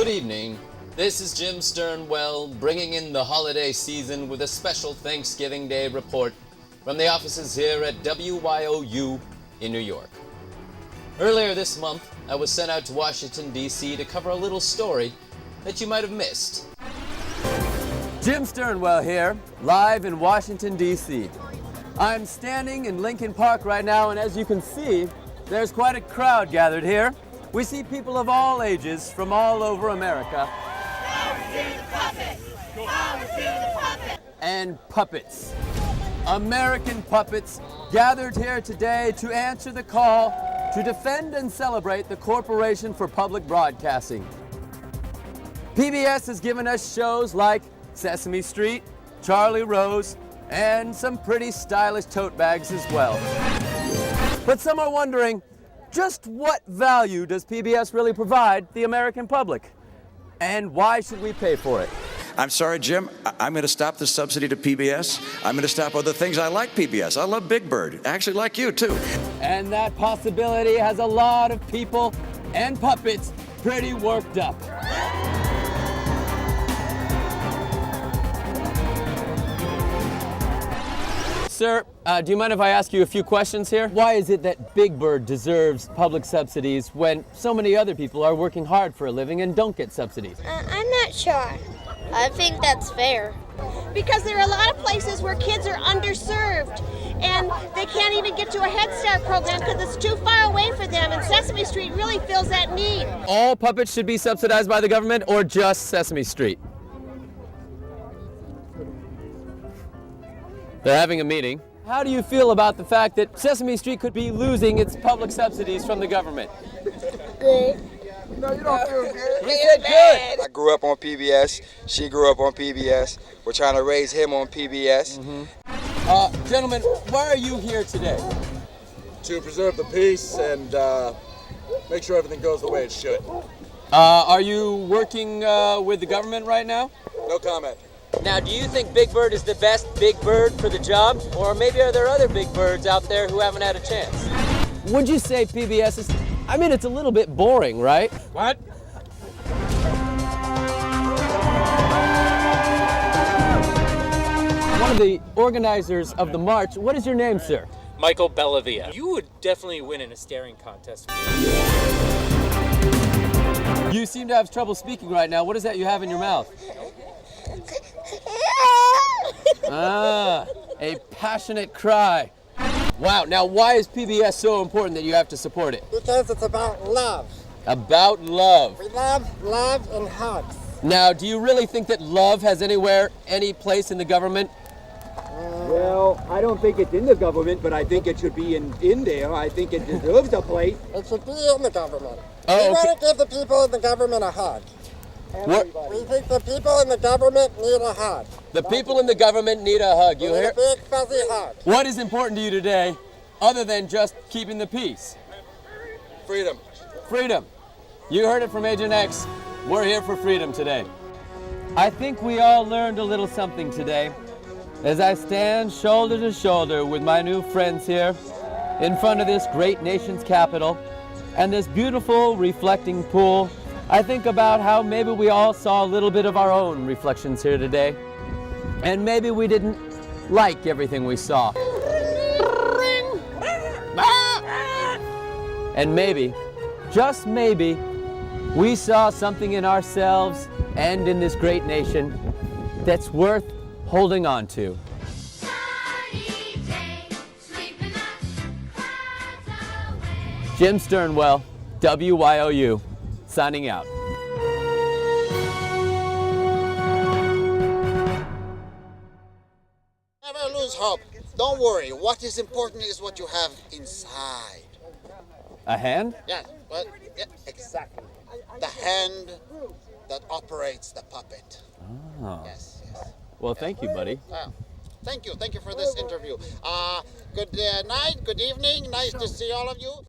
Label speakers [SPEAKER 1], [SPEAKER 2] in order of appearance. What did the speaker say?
[SPEAKER 1] Good evening. This is Jim Sternwell bringing in the holiday season with a special Thanksgiving Day report from the offices here at WYOU in New York. Earlier this month, I was sent out to Washington, D.C. to cover a little story that you might have missed. Jim Sternwell here, live in Washington, D.C. I'm standing in Lincoln Park right now, and as you can see, there's quite a crowd gathered here. We see people of all ages from all over America. And puppets. American puppets gathered here today to answer the call to defend and celebrate the Corporation for Public Broadcasting. PBS has given us shows like Sesame Street, Charlie Rose, and some pretty stylish tote bags as well. But some are wondering, just what value does PBS really provide the American public? And why should we pay for it?
[SPEAKER 2] I'm sorry, Jim. I'm going to stop the subsidy to PBS. I'm going to stop other things. I like PBS. I love Big Bird. I actually like you, too.
[SPEAKER 1] And that possibility has a lot of people and puppets pretty worked up. Sir, do you mind if I ask you a few questions here? Why is it that Big Bird deserves public subsidies when so many other people are working hard for a living and don't get subsidies?
[SPEAKER 3] I'm not sure. I think that's fair.
[SPEAKER 4] Because there are a lot of places where kids are underserved and they can't even get to a Head Start program because it's too far away for them, and Sesame Street really fills that need.
[SPEAKER 1] All puppets should be subsidized by the government or just Sesame Street? They're having a meeting. How do you feel about the fact that Sesame Street could be losing its public subsidies from the government?
[SPEAKER 3] Good.
[SPEAKER 5] No, you don't feel good.
[SPEAKER 1] He said good.
[SPEAKER 5] I grew up on PBS. She grew up on PBS. We're trying to raise him on PBS.
[SPEAKER 1] Gentlemen, why are you here today?
[SPEAKER 6] To preserve the peace and make sure everything goes the way it should.
[SPEAKER 1] Are you working with the government right now?
[SPEAKER 5] No comment.
[SPEAKER 1] Now, do you think Big Bird is the best Big Bird for the job? Or maybe are there other Big Birds out there who haven't had a chance? Would you say PBS is... I mean, it's a little bit boring, right?
[SPEAKER 6] What?
[SPEAKER 1] One of the organizers of the march, what is your name, sir?
[SPEAKER 7] Michael Bellavia. You would definitely win in a staring contest.
[SPEAKER 1] You seem to have trouble speaking right now. What is that you have in your mouth? A passionate cry. Wow, now why is PBS so important that you have to support it?
[SPEAKER 8] Because it's about love.
[SPEAKER 1] About love.
[SPEAKER 8] We love and hugs.
[SPEAKER 1] Now, do you really think that love has any place in the government?
[SPEAKER 9] Well, I don't think it's in the government, but I think it should be in there. I think it deserves a place.
[SPEAKER 8] It should be in the government.
[SPEAKER 1] Oh,
[SPEAKER 8] we
[SPEAKER 1] okay.
[SPEAKER 8] want to give the people in the government a hug.
[SPEAKER 1] What?
[SPEAKER 8] We think the people in the government need a hug.
[SPEAKER 1] The people in the government need a hug. You
[SPEAKER 8] We need
[SPEAKER 1] hear?
[SPEAKER 8] a big fuzzy hug.
[SPEAKER 1] What is important to you today, other than just keeping the peace?
[SPEAKER 5] Freedom.
[SPEAKER 1] Freedom. You heard it from Agent X. We're here for freedom today. I think we all learned a little something today as I stand shoulder to shoulder with my new friends here in front of this great nation's capital and this beautiful reflecting pool. I think about how maybe we all saw a little bit of our own reflections here today, and maybe we didn't like everything we saw. And maybe, just maybe, we saw something in ourselves and in this great nation that's worth holding on to. Jim Sternwell, WYOU, signing out.
[SPEAKER 10] Never lose hope. Don't worry. What is important is what you have inside.
[SPEAKER 1] A hand?
[SPEAKER 10] Yeah, well, yeah, exactly. The hand that operates the puppet.
[SPEAKER 1] Oh.
[SPEAKER 10] Yes.
[SPEAKER 1] Well, thank you, buddy.
[SPEAKER 10] Thank you for this interview. Good night, good evening. Nice to see all of you.